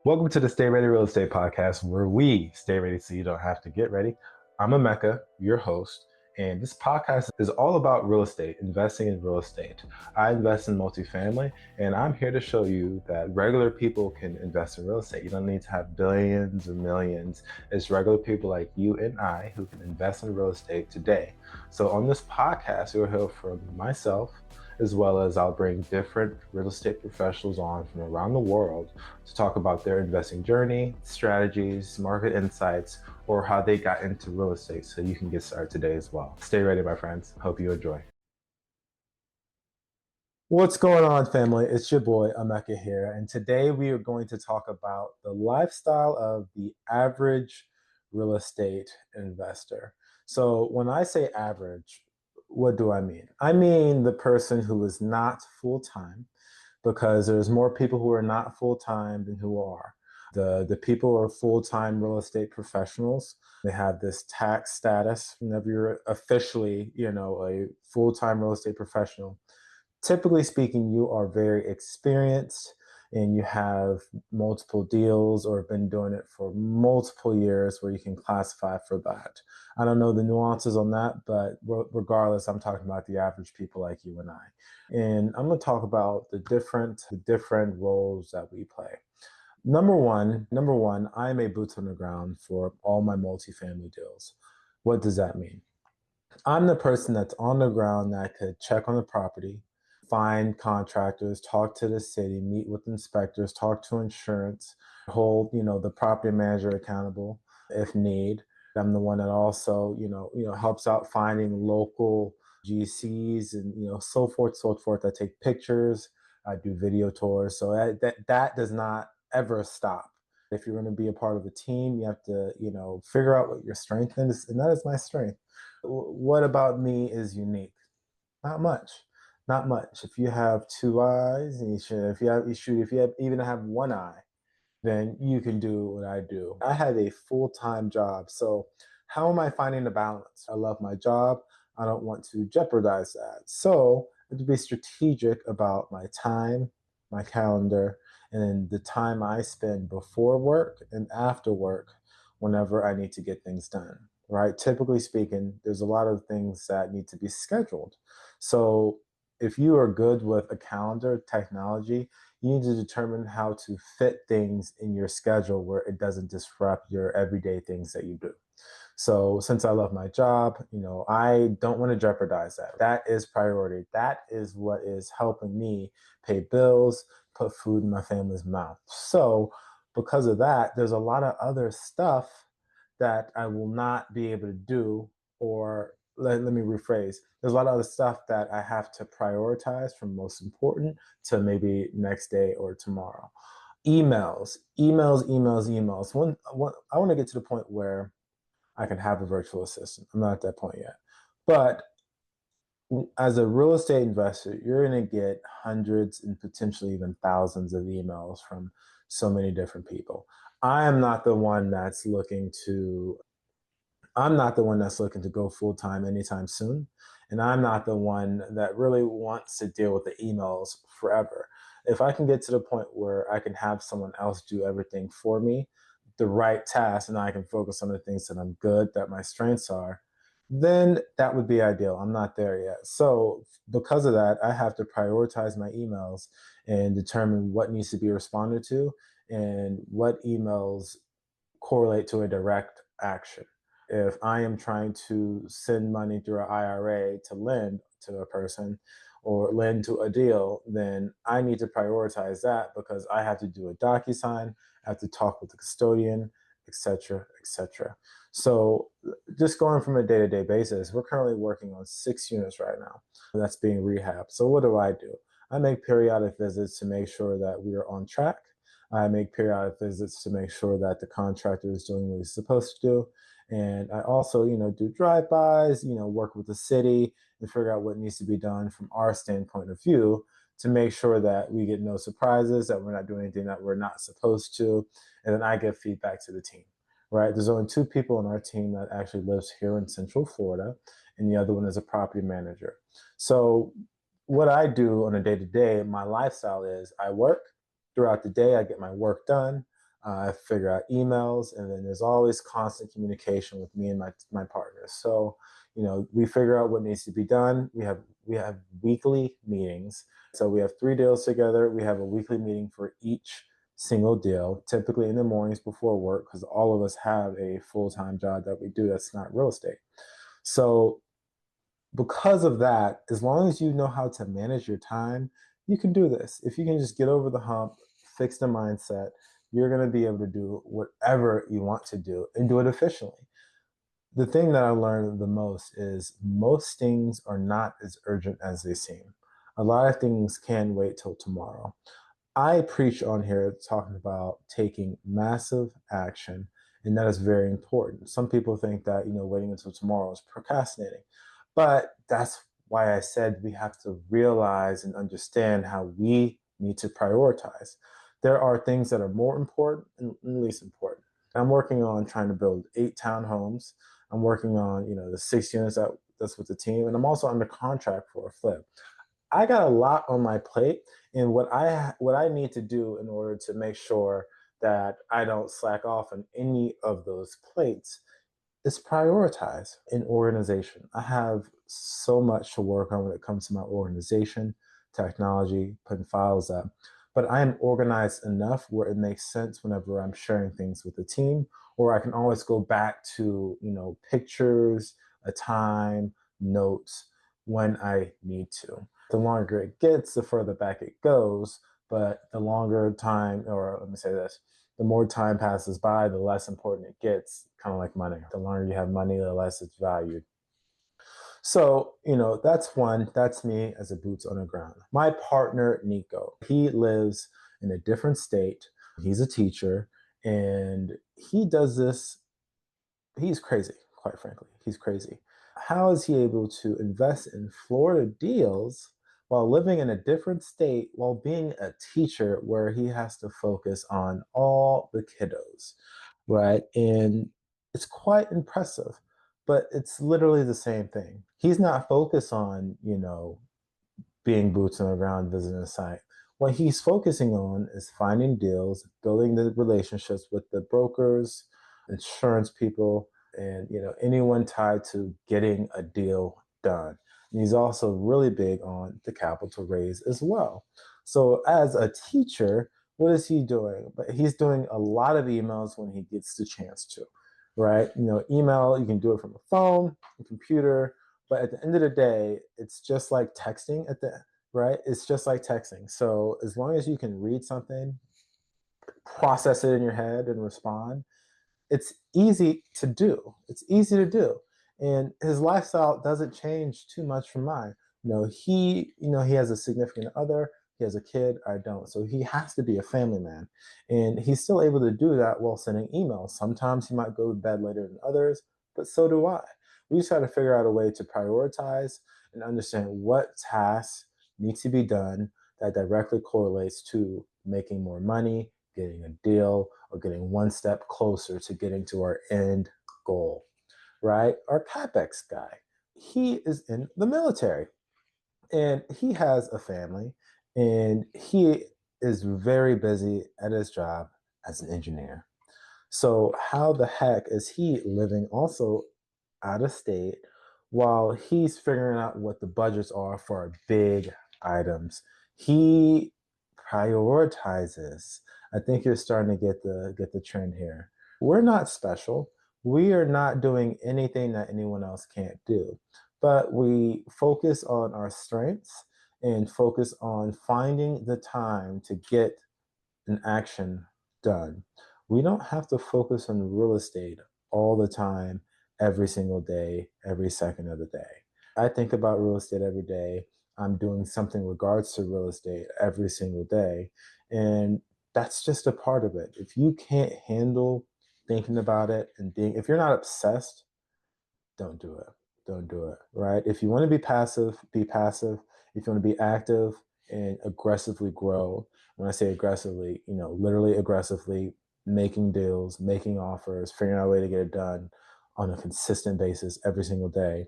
Welcome to the Stay Ready Real Estate Podcast, where we stay ready so you don't have to get ready. I'm Emeka, your host, and this podcast is all about real estate, investing in real estate. I invest in multifamily, and I'm here to show you that regular people can invest in real estate. You don't need to have billions or millions. It's regular people like you and I who can invest in real estate today. So on this podcast, you'll hear from myself, as well as I'll bring different real estate professionals on from around the world to talk about their investing journey, strategies, market insights, or how they got into real estate so you can get started today as well. Stay ready, my friends. Hope you enjoy. What's going on, family? It's your boy, Emeka here, and today we are going to talk about the lifestyle of the average real estate investor. So, when I say average, what do I mean? I mean the person who is not full time, because there's more people who are not full time than who are. The people who are full time real estate professionals. They have this tax status whenever you're officially, a full time real estate professional. Typically speaking, you are very experienced and you have multiple deals or have been doing it for multiple years where you can classify for that. I don't know the nuances on that, but regardless, I'm talking about the average people like you and I. And I'm going to talk about the different roles that we play. Number one, I'm a boots on the ground for all my multifamily deals. What does that mean? I'm the person that's on the ground that could check on the property, find contractors, talk to the city, meet with inspectors, talk to insurance, hold, the property manager accountable if need. I'm the one that also, helps out finding local GCs and, so forth. I take pictures, I do video tours. So that does not ever stop. If you're going to be a part of a team, you have to, figure out what your strength is, and that is my strength. What about me is unique? Not much. Not much. If you have two eyes, and if you have even have one eye, then you can do what I do. I have a full-time job. So how am I finding the balance? I love my job. I don't want to jeopardize that. So I have to be strategic about my time, my calendar, and the time I spend before work and after work whenever I need to get things done. Right? Typically speaking, there's a lot of things that need to be scheduled. So if you are good with a calendar technology, you need to determine how to fit things in your schedule where it doesn't disrupt your everyday things that you do. So since I love my job, I don't want to jeopardize that. That is priority. That is what is helping me pay bills, put food in my family's mouth. So because of that, there's a lot of other stuff that I will not be able to do, or let me rephrase. There's a lot of other stuff that I have to prioritize from most important to maybe next day or tomorrow. Emails. When I want to get to the point where I can have a virtual assistant. I'm not at that point yet. But as a real estate investor, you're going to get hundreds and potentially even thousands of emails from so many different people. I am not the one that's looking to I'm not the one that's looking to go full time anytime soon. And I'm not the one that really wants to deal with the emails forever. If I can get to the point where I can have someone else do everything for me, the right task, and I can focus on the things that I'm good, that my strengths are, then that would be ideal. I'm not there yet. So, because of that, I have to prioritize my emails and determine what needs to be responded to and what emails correlate to a direct action. If I am trying to send money through an IRA to lend to a person or lend to a deal, then I need to prioritize that because I have to do a DocuSign, I have to talk with the custodian, etc., etc. So, just going from a day to day basis, we're currently working on 6 units right now that's being rehabbed. So, what do? I make periodic visits to make sure that we are on track. I make periodic visits to make sure that the contractor is doing what he's supposed to do. And I also, do drive-bys, work with the city and figure out what needs to be done from our standpoint of view to make sure that we get no surprises, that we're not doing anything that we're not supposed to. And then I give feedback to the team, right? There's only two people on our team that actually lives here in Central Florida, and the other one is a property manager. So what I do on a day to day, my lifestyle is I work throughout the day, I get my work done. I figure out emails, and then there's always constant communication with me and my partners. So, we figure out what needs to be done. We have weekly meetings. So we have 3 deals together. We have a weekly meeting for each single deal, typically in the mornings before work, because all of us have a full-time job that we do that's not real estate. So because of that, as long as you know how to manage your time, you can do this. If you can just get over the hump, fix the mindset, you're going to be able to do whatever you want to do and do it efficiently. The thing that I learned the most is most things are not as urgent as they seem. A lot of things can wait till tomorrow. I preach on here talking about taking massive action, and that is very important. Some people think that, waiting until tomorrow is procrastinating. But that's why I said we have to realize and understand how we need to prioritize. There are things that are more important and least important. I'm working on trying to build 8 townhomes. I'm working on, the 6 units that's with the team, and I'm also under contract for a flip. I got a lot on my plate, and what I need to do in order to make sure that I don't slack off on any of those plates is prioritize in organization. I have so much to work on when it comes to my organization, technology, putting files up. But I am organized enough where it makes sense whenever I'm sharing things with the team, or I can always go back to, pictures, a time, notes when I need to. The longer it gets, the further back it goes. But the longer time, or let me say this, the more time passes by, the less important it gets, kind of like money. The longer you have money, the less it's valued. So, that's one. That's me as a boots on the ground. My partner, Nico, he lives in a different state. He's a teacher, and he does this. He's crazy, quite frankly. He's crazy. How is he able to invest in Florida deals while living in a different state while being a teacher where he has to focus on all the kiddos, right? And it's quite impressive, but it's literally the same thing. He's not focused on, being boots on the ground, visiting a site. What he's focusing on is finding deals, building the relationships with the brokers, insurance people, and anyone tied to getting a deal done. And he's also really big on the capital raise as well. So as a teacher, what is he doing? But he's doing a lot of emails when he gets the chance to, right? Email, you can do it from a phone, a computer, but at the end of the day, it's just like texting right? It's just like texting. So as long as you can read something, process it in your head and respond, it's easy to do. It's easy to do. And his lifestyle doesn't change too much from mine. He has a significant other, he has a kid, I don't. So he has to be a family man. And he's still able to do that while sending emails. Sometimes he might go to bed later than others, but so do I. We just got to figure out a way to prioritize and understand what tasks need to be done that directly correlates to making more money, getting a deal, or getting one step closer to getting to our end goal, right? Our CapEx guy, he is in the military and he has a family and he is very busy at his job as an engineer. So, how the heck is he living also out of state while he's figuring out what the budgets are for our big items? He prioritizes. I think you're starting to get the trend here. We're not special. We are not doing anything that anyone else can't do, but we focus on our strengths and focus on finding the time to get an action done. We don't have to focus on real estate all the time, every single day, every second of the day. I think about real estate every day. I'm doing something regards to real estate every single day. And that's just a part of it. If you can't handle thinking about it and if you're not obsessed, don't do it. Don't do it. Right? If you want to be passive, be passive. If you want to be active and aggressively grow, when I say aggressively, literally aggressively making deals, making offers, figuring out a way to get it done on a consistent basis every single day,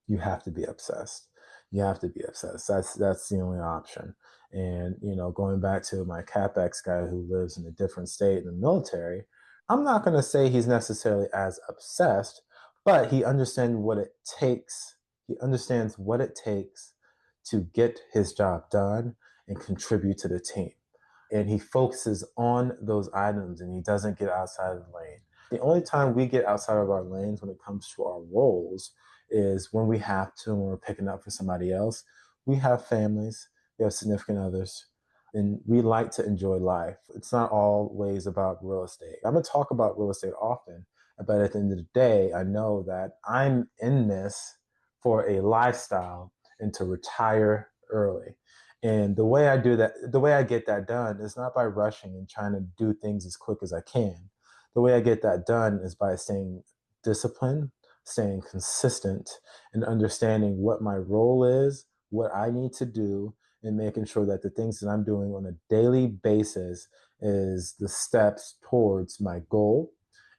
you have to be obsessed. You have to be obsessed. That's the only option. And going back to my CapEx guy who lives in a different state in the military, I'm not going to say he's necessarily as obsessed, but he understands what it takes. He understands what it takes to get his job done and contribute to the team. And he focuses on those items and he doesn't get outside of the lane. The only time we get outside of our lanes when it comes to our roles is when we have to, when we're picking up for somebody else. We have families, we have significant others, and we like to enjoy life. It's not always about real estate. I'm going to talk about real estate often, but at the end of the day, I know that I'm in this for a lifestyle and to retire early. And the way I do that, the way I get that done is not by rushing and trying to do things as quick as I can. The way I get that done is by staying disciplined, staying consistent, and understanding what my role is, what I need to do, and making sure that the things that I'm doing on a daily basis is the steps towards my goal,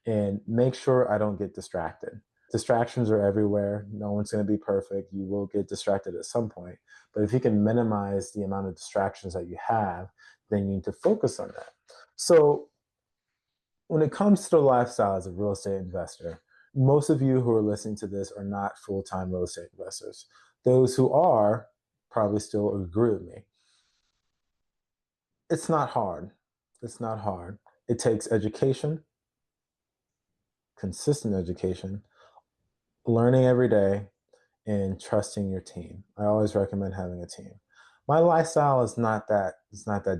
and make sure I don't get distracted. Distractions are everywhere. No one's going to be perfect. You will get distracted at some point. But if you can minimize the amount of distractions that you have, then you need to focus on that. So, when it comes to the lifestyle as a real estate investor, most of you who are listening to this are not full time real estate investors. Those who are probably still agree with me. It's not hard. It's not hard. It takes education, consistent education, learning every day, and trusting your team. I always recommend having a team. My lifestyle is not that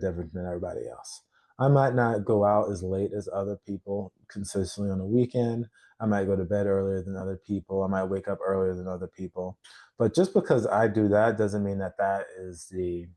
different than everybody else. I might not go out as late as other people consistently on the weekend. I might go to bed earlier than other people. I might wake up earlier than other people. But just because I do that doesn't mean that that is the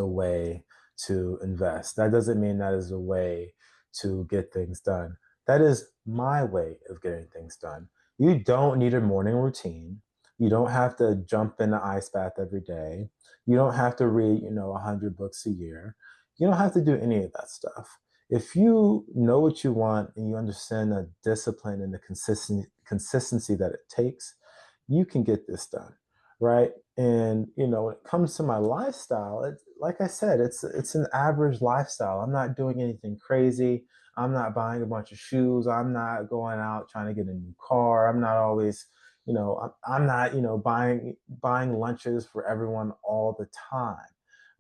way to invest. That doesn't mean that is the way to get things done. That is my way of getting things done. You don't need a morning routine. You don't have to jump in the ice bath every day. You don't have to read, 100 books a year. You don't have to do any of that stuff. If you know what you want and you understand the discipline and the consistency that it takes, you can get this done, right? And when it comes to my lifestyle, like I said, it's an average lifestyle. I'm not doing anything crazy. I'm not buying a bunch of shoes. I'm not going out trying to get a new car. I'm not always, I'm not, buying lunches for everyone all the time,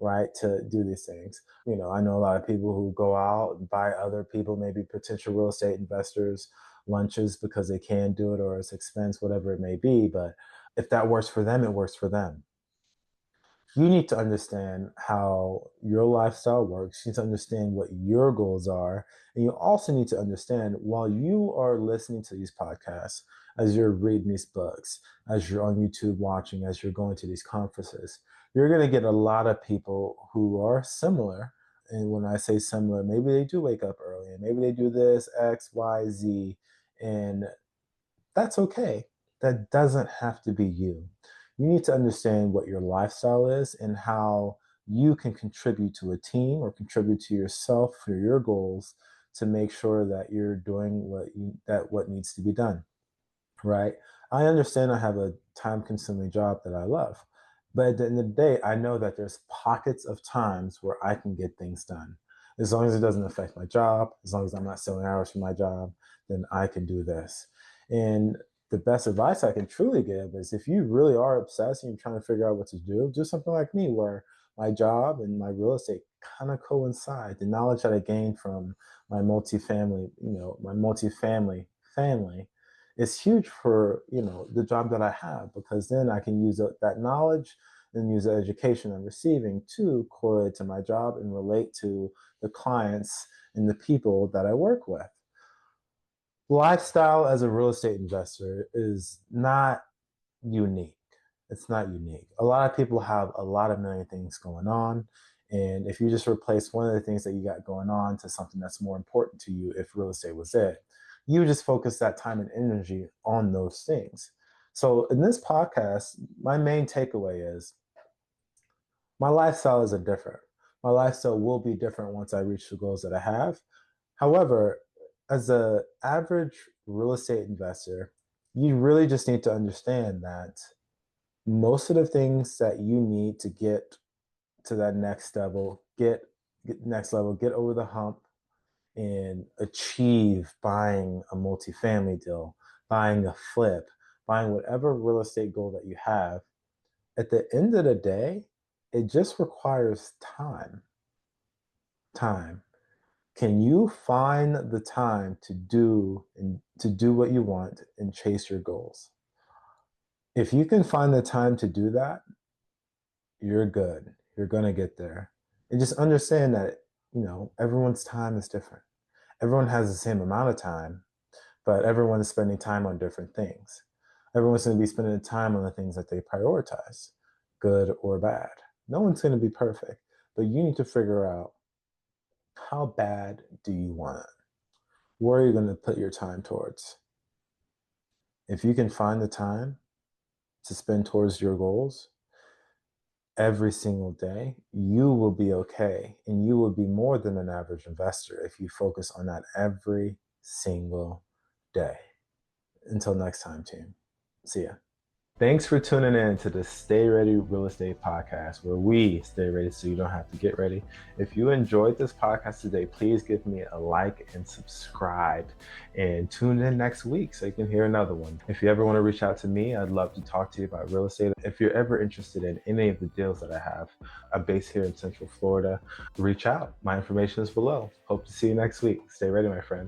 right? To do these things. I know a lot of people who go out and buy other people, maybe potential real estate investors, lunches because they can do it or it's expense, whatever it may be. But if that works for them, it works for them. You need to understand how your lifestyle works. You need to understand what your goals are. And you also need to understand while you are listening to these podcasts, as you're reading these books, as you're on YouTube watching, as you're going to these conferences, you're going to get a lot of people who are similar. And when I say similar, maybe they do wake up early and maybe they do this X, Y, Z. And that's okay. That doesn't have to be you. You need to understand what your lifestyle is and how you can contribute to a team or contribute to yourself for your goals to make sure that you're doing what needs to be done, right? I understand I have a time consuming job that I love, but at the end of the day, I know that there's pockets of times where I can get things done. As long as it doesn't affect my job, as long as I'm not selling hours for my job, then I can do this. And the best advice I can truly give is if you really are obsessed and you're trying to figure out what to do something like me where my job and my real estate kind of coincide. The knowledge that I gained from my multifamily family is huge for the job that I have because then I can use that knowledge and use the education I'm receiving to correlate to my job and relate to the clients and the people that I work with. Lifestyle as a real estate investor is not unique. It's not unique. A lot of people have a lot of million things going on. And if you just replace one of the things that you got going on to something that's more important to you, if real estate was it, you just focus that time and energy on those things. So in this podcast, my main takeaway is my lifestyle isn't different. My lifestyle will be different once I reach the goals that I have. However, as an average real estate investor, you really just need to understand that Most of the things that you need to get to that next level, get over the hump and achieve buying a multifamily deal, buying a flip, buying whatever real estate goal that you have, at the end of the day, it just requires time. Time. Can you find the time to do what you want and chase your goals? If you can find the time to do that, you're good. You're going to get there. And just understand that, everyone's time is different. Everyone has the same amount of time, but everyone is spending time on different things. Everyone's going to be spending time on the things that they prioritize, good or bad. No one's going to be perfect, but you need to figure out, how bad do you want it? Where are you going to put your time towards? If you can find the time to spend towards your goals every single day, you will be okay. And you will be more than an average investor if you focus on that every single day. Until next time, team. See ya. Thanks for tuning in to the Stay Ready Real Estate Podcast, where we stay ready so you don't have to get ready. If you enjoyed this podcast today, please give me a like and subscribe, and tune in next week so you can hear another one. If you ever want to reach out to me, I'd love to talk to you about real estate. If you're ever interested in any of the deals that I have, I'm based here in Central Florida, reach out. My information is below. Hope to see you next week. Stay ready, my friend.